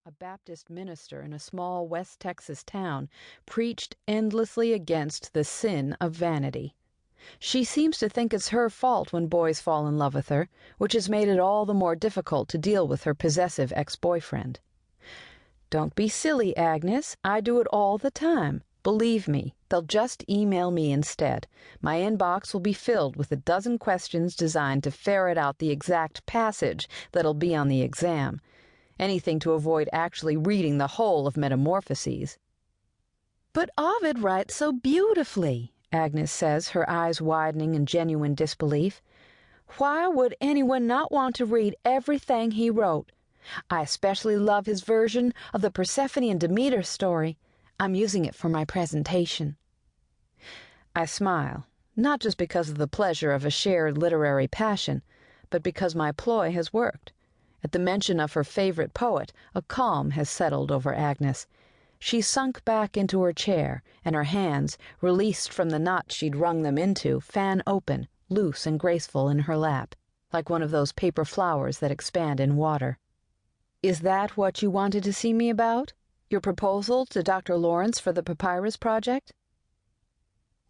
a Baptist minister in a small West Texas town, preached endlessly against the sin of vanity. She seems to think it's her fault when boys fall in love with her, which has made it all the more difficult to deal with her possessive ex-boyfriend. "Don't be silly, Agnes. I do it all the time. Believe me, they'll just email me instead. My inbox will be filled with a dozen questions designed to ferret out the exact passage that'll be on the exam. Anything to avoid actually reading the whole of Metamorphoses." "But Ovid writes so beautifully," Agnes says, her eyes widening in genuine disbelief. "Why would anyone not want to read everything he wrote? I especially love his version of the Persephone and Demeter story. I'm using it for my presentation." I smile, not just because of the pleasure of a shared literary passion, but because my ploy has worked. At the mention of her favorite poet, a calm has settled over Agnes. She sunk back into her chair, and her hands, released from the knot she'd wrung them into, fan open, loose and graceful in her lap, like one of those paper flowers that expand in water. "Is that what you wanted to see me about? Your proposal to Dr. Lawrence for the Papyrus Project?"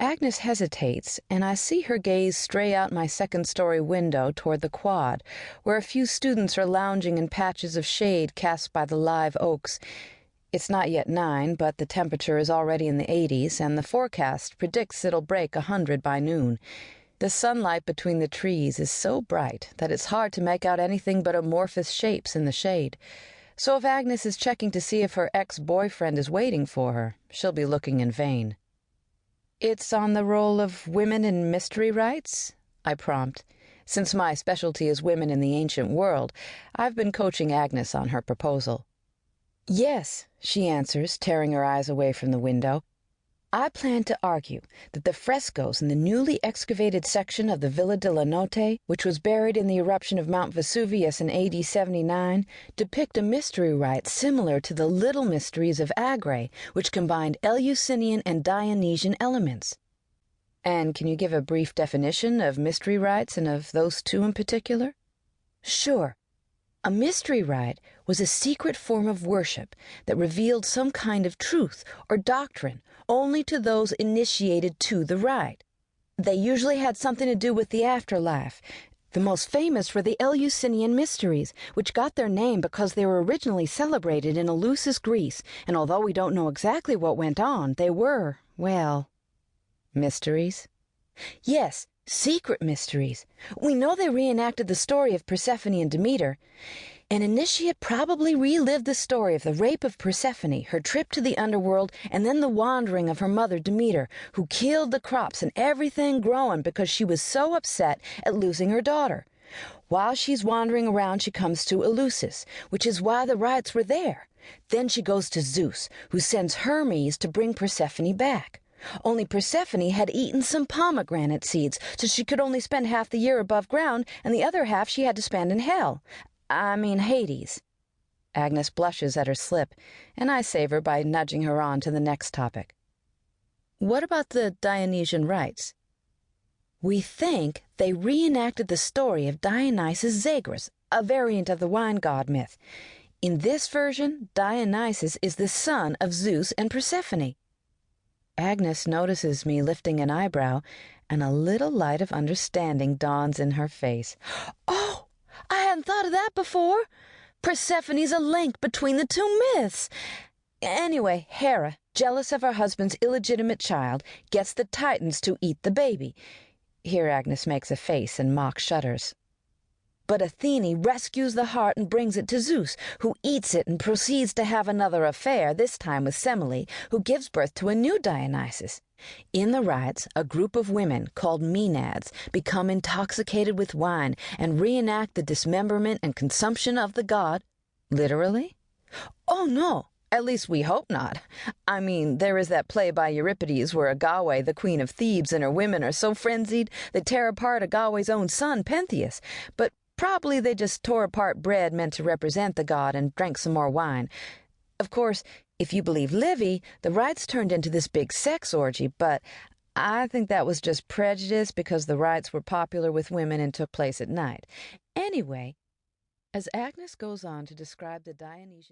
Agnes hesitates, and I see her gaze stray out my second-story window toward the quad, where a few students are lounging in patches of shade cast by the live oaks. It's not yet 9, but the temperature is already in the 80s, and the forecast predicts it'll break 100 by noon. The sunlight between the trees is so bright that it's hard to make out anything but amorphous shapes in the shade. So if Agnes is checking to see if her ex-boyfriend is waiting for her, she'll be looking in vain. "It's on the role of women in mystery rites?" I prompt. Since my specialty is women in the ancient world, I've been coaching Agnes on her proposal. "Yes," she answers, tearing her eyes away from the window. "I plan to argue that the frescoes in the newly excavated section of the Villa della Nottethe, which was buried in the eruption of Mount Vesuvius in AD 79, depict a mystery rite similar to the Little Mysteries of Agre, which combined Eleusinian and Dionysian elements." "And can you give a brief definition of mystery rites and of those two in particular?" "Sure. A mystery rite was a secret form of worship that revealed some kind of truth or doctrine only to those initiated to the rite. They usually had something to do with the afterlife. The most famous were the Eleusinian mysteries, which got their name because they were originally celebrated in Eleusis, Greece, and although we don't know exactly what went on, they were, well..." "Mysteries?" "Yes. Secret mysteries. We know they reenacted the story of Persephone and Demeter. An initiate probably relived the story of the rape of Persephone, her trip to the underworld, and then the wandering of her mother Demeter, who killed the crops and everything growing because she was so upset at losing her daughter. While she's wandering around, she comes to Eleusis, which is why the rites were there. Then she goes to Zeus, who sends Hermes to bring Persephone back. Only Persephone had eaten some pomegranate seeds, so she could only spend half the year above ground, and the other half she had to spend in hell. I mean Hades." Agnes blushes at her slip, and I save her by nudging her on to the next topic. "What about the Dionysian rites?" "We think they reenacted the story of Dionysus Zagreus, a variant of the wine god myth. In this version, Dionysus is the son of Zeus and Persephone." Agnes notices me lifting an eyebrow, and a little light of understanding dawns in her face. "Oh, I hadn't thought of that before. Persephone's a link between the two myths. Anyway, Hera, jealous of her husband's illegitimate child, gets the Titans to eat the baby." Here Agnes makes a face and mock shudders. "But Athene rescues the heart and brings it to Zeus, who eats it and proceeds to have another affair, this time with Semele, who gives birth to a new Dionysus. In the rites, a group of women, called Maenads, become intoxicated with wine and reenact the dismemberment and consumption of the god." "Literally?" "Oh, no. At least we hope not. I mean, there is that play by Euripides where Agawe, the queen of Thebes, and her women are so frenzied they tear apart Agawe's own son, Pentheus. But probably they just tore apart bread meant to represent the god and drank some more wine. Of course, if you believe Livy, the rites turned into this big sex orgy, but I think that was just prejudice because the rites were popular with women and took place at night. Anyway, as Agnes goes on to describe the Dionysian